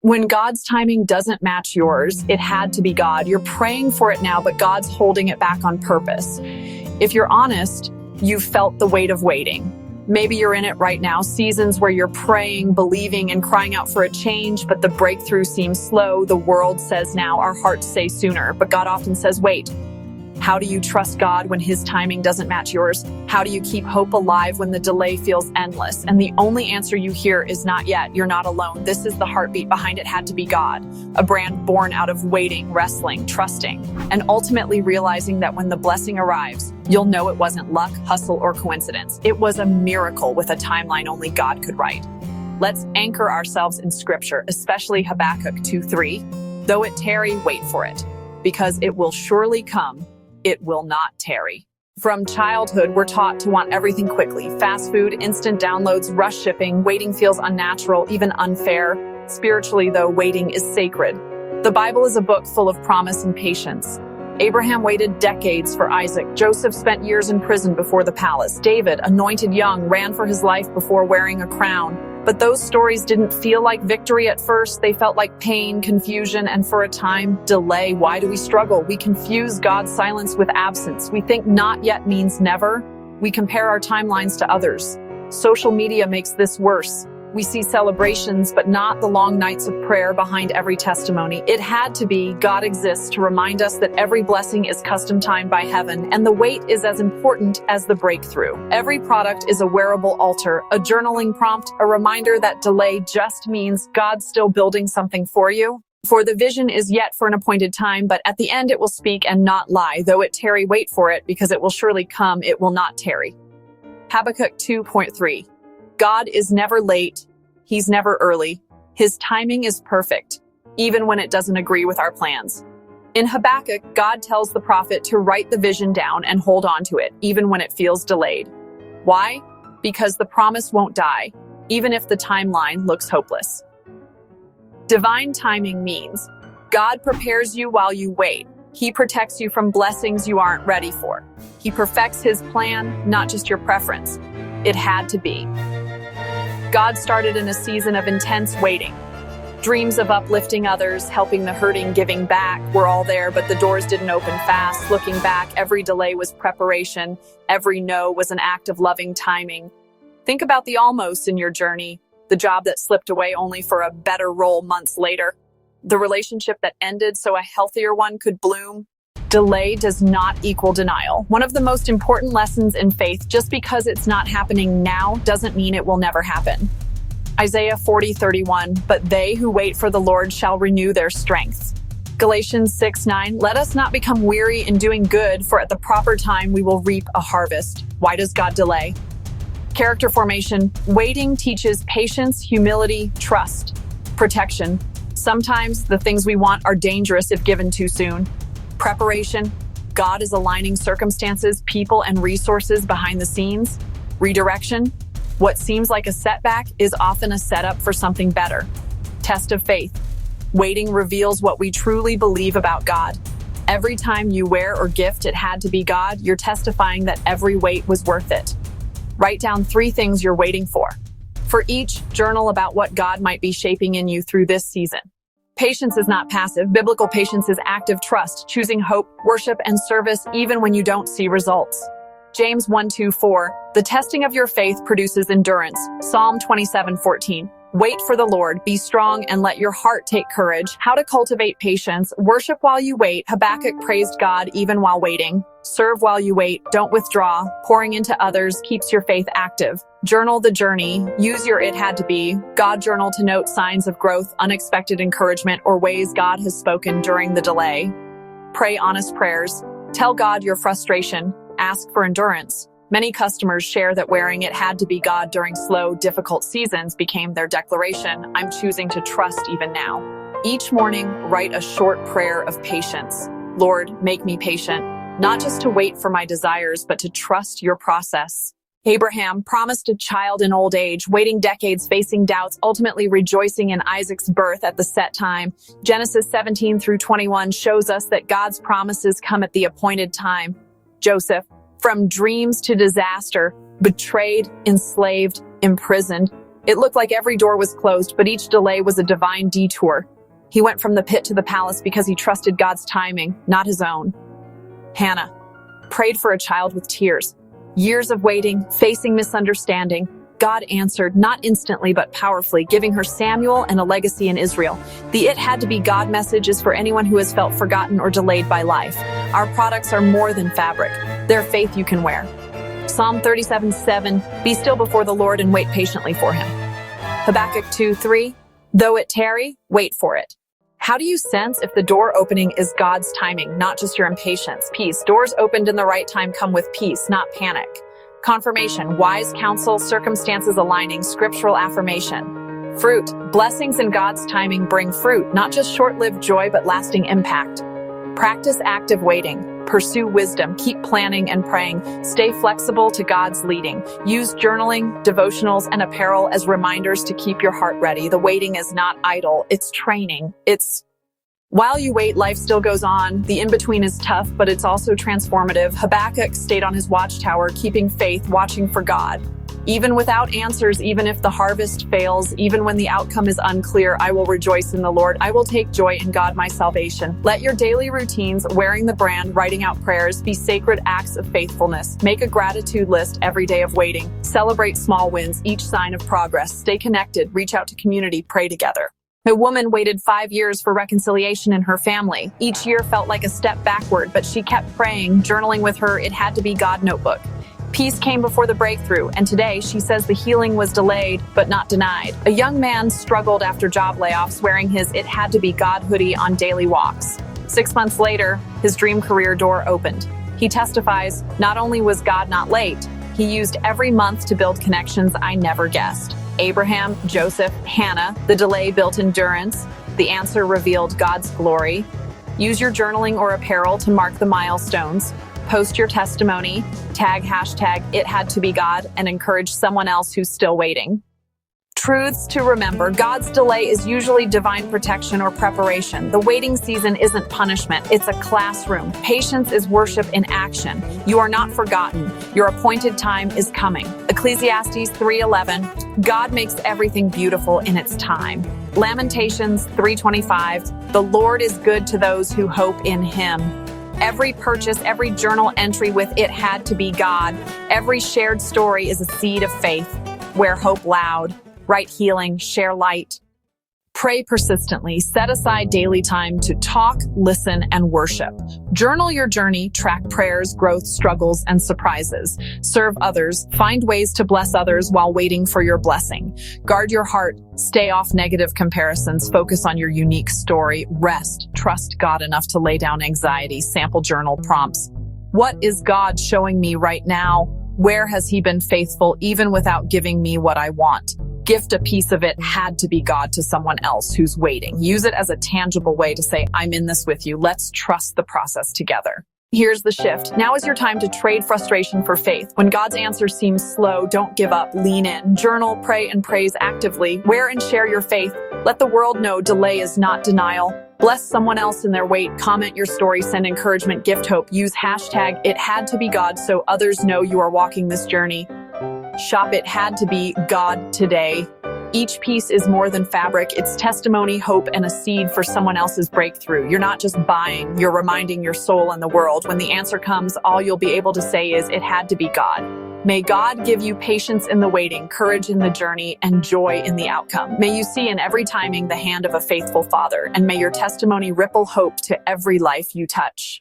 When God's timing doesn't match yours, it had to be God. You're praying for it now, but God's holding it back on purpose. If you're honest, you've felt the weight of waiting. Maybe you're in it right now, seasons where you're praying, believing, and crying out for a change, but the breakthrough seems slow. The world says now, our hearts say sooner, but God often says, wait. How do you trust God when His timing doesn't match yours? How do you keep hope alive when the delay feels endless? And the only answer you hear is not yet. You're not alone. This is the heartbeat behind it had to be God, a brand born out of waiting, wrestling, trusting, and ultimately realizing that when the blessing arrives, you'll know it wasn't luck, hustle, or coincidence. It was a miracle with a timeline only God could write. Let's anchor ourselves in Scripture, especially Habakkuk 2:3. Though it tarry, wait for it, because it will surely come. It will not tarry. From childhood, we're taught to want everything quickly. Fast food, instant downloads, rush shipping. Waiting feels unnatural, even unfair. Spiritually, though, waiting is sacred. The Bible is a book full of promise and patience. Abraham waited decades for Isaac. Joseph spent years in prison before the palace. David, anointed young, ran for his life before wearing a crown. But those stories didn't feel like victory at first. They felt like pain, confusion, and for a time, delay. Why do we struggle? We confuse God's silence with absence. We think not yet means never. We compare our timelines to others. Social media makes this worse. We see celebrations, but not the long nights of prayer behind every testimony. It had to be God exists to remind us that every blessing is custom timed by heaven, and the wait is as important as the breakthrough. Every product is a wearable altar, a journaling prompt, a reminder that delay just means God's still building something for you. For the vision is yet for an appointed time, but at the end it will speak and not lie. Though it tarry, wait for it, because it will surely come, it will not tarry. Habakkuk 2:3. God is never late. He's never early. His timing is perfect, even when it doesn't agree with our plans. In Habakkuk, God tells the prophet to write the vision down and hold on to it, even when it feels delayed. Why? Because the promise won't die, even if the timeline looks hopeless. Divine timing means God prepares you while you wait. He protects you from blessings you aren't ready for. He perfects His plan, not just your preference. It had to be. God started in a season of intense waiting. Dreams of uplifting others, helping the hurting, giving back were all there, but the doors didn't open fast. Looking back, every delay was preparation. Every no was an act of loving timing. Think about the almost in your journey, the job that slipped away only for a better role months later, the relationship that ended so a healthier one could bloom. Delay does not equal denial. One of the most important lessons in faith, just because it's not happening now doesn't mean it will never happen. Isaiah 40:31, but they who wait for the Lord shall renew their strength. Galatians 6:9, let us not become weary in doing good, for at the proper time we will reap a harvest. Why does God delay? Character formation. Waiting teaches patience, humility, trust, protection. Sometimes the things we want are dangerous if given too soon. Preparation. God is aligning circumstances, people, and resources behind the scenes. Redirection. What seems like a setback is often a setup for something better. Test of faith. Waiting reveals what we truly believe about God. Every time you wear or gift it had to be God, you're testifying that every wait was worth it. Write down 3 things you're waiting for. For each, journal about what God might be shaping in you through this season. Patience is not passive. Biblical patience is active trust, choosing hope, worship, and service even when you don't see results. James 1:2-4, the testing of your faith produces endurance. Psalm 27:14, wait for the Lord, be strong, and let your heart take courage. How to cultivate patience. Worship while you wait. Habakkuk praised God even while waiting. Serve while you wait. Don't withdraw. Pouring into others keeps your faith active. Journal the journey. Use your it had to be. God journal to note signs of growth, unexpected encouragement, or ways God has spoken during the delay. Pray honest prayers. Tell God your frustration. Ask for endurance. Many customers share that wearing it had to be God during slow, difficult seasons became their declaration. I'm choosing to trust even now. Each morning, write a short prayer of patience. Lord, make me patient, not just to wait for my desires, but to trust your process. Abraham promised a child in old age, waiting decades, facing doubts, ultimately rejoicing in Isaac's birth at the set time. Genesis 17-21 shows us that God's promises come at the appointed time. Joseph, from dreams to disaster, betrayed, enslaved, imprisoned, It looked like every door was closed, but each delay was a divine detour. He went from the pit to the palace because he trusted God's timing, not his own. Hannah prayed for a child with tears. Years of waiting, facing misunderstanding, God answered, not instantly but powerfully, giving her Samuel and a legacy in Israel. The "it had to be God" message is for anyone who has felt forgotten or delayed by life. Our products are more than fabric. They're faith you can wear. Psalm 37:7, be still before the Lord and wait patiently for him. Habakkuk 2:3, though it tarry, wait for it. How do you sense if the door opening is God's timing, not just your impatience? Peace. Doors opened in the right time come with peace, not panic. Confirmation, wise counsel, circumstances aligning, scriptural affirmation. Fruit, blessings in God's timing bring fruit, not just short-lived joy, but lasting impact. Practice active waiting. Pursue wisdom. Keep planning and praying. Stay flexible to God's leading. Use journaling, devotionals, and apparel as reminders to keep your heart ready. The waiting is not idle. It's training. While you wait, life still goes on. The in-between is tough, but it's also transformative. Habakkuk stayed on his watchtower, keeping faith, watching for God. Even without answers, even if the harvest fails, even when the outcome is unclear, I will rejoice in the Lord. I will take joy in God, my salvation. Let your daily routines, wearing the brand, writing out prayers, be sacred acts of faithfulness. Make a gratitude list every day of waiting. Celebrate small wins, each sign of progress. Stay connected, reach out to community, pray together. A woman waited 5 years for reconciliation in her family. Each year felt like a step backward, but she kept praying, journaling with her "It Had to Be God" notebook. Peace came before the breakthrough, and today she says the healing was delayed, but not denied. A young man struggled after job layoffs, wearing his "It Had to Be God" hoodie on daily walks. 6 months later, his dream career door opened. He testifies, not only was God not late, he used every month to build connections I never guessed. Abraham, Joseph, Hannah, the delay built endurance. The answer revealed God's glory. Use your journaling or apparel to mark the milestones. Post your testimony, tag hashtag "It Had to Be God," and encourage someone else who's still waiting. Truths to remember. God's delay is usually divine protection or preparation. The waiting season isn't punishment, it's a classroom. Patience is worship in action. You are not forgotten. Your appointed time is coming. Ecclesiastes 3:11, God makes everything beautiful in its time. Lamentations 3:25, the Lord is good to those who hope in him. Every purchase, every journal entry with "It Had to Be God," every shared story is a seed of faith. Wear hope loud. Write healing, share light. Pray persistently. Set aside daily time to talk, listen, and worship. Journal your journey, track prayers, growth, struggles, and surprises. Serve others. Find ways to bless others while waiting for your blessing. Guard your heart. Stay off negative comparisons. Focus on your unique story. Rest. Trust God enough to lay down anxiety. Sample journal prompts. What is God showing me right now? Where has he been faithful even without giving me what I want? Gift a piece of "It Had to Be God" to someone else who's waiting. Use it as a tangible way to say, I'm in this with you. Let's trust the process together. Here's the shift. Now is your time to trade frustration for faith. When God's answer seems slow, don't give up. Lean in. Journal, pray, and praise actively. Wear and share your faith. Let the world know delay is not denial. Bless someone else in their wait. Comment your story. Send encouragement. Gift hope. Use hashtag "It Had to Be God" so others know you are walking this journey. Shop "It Had to Be God" today. Each piece is more than fabric. It's testimony, hope, and a seed for someone else's breakthrough. You're not just buying, you're reminding your soul and the world. When the answer comes, all you'll be able to say is, "It had to be God." May God give you patience in the waiting, courage in the journey, and joy in the outcome. May you see in every timing the hand of a faithful Father, and may your testimony ripple hope to every life you touch.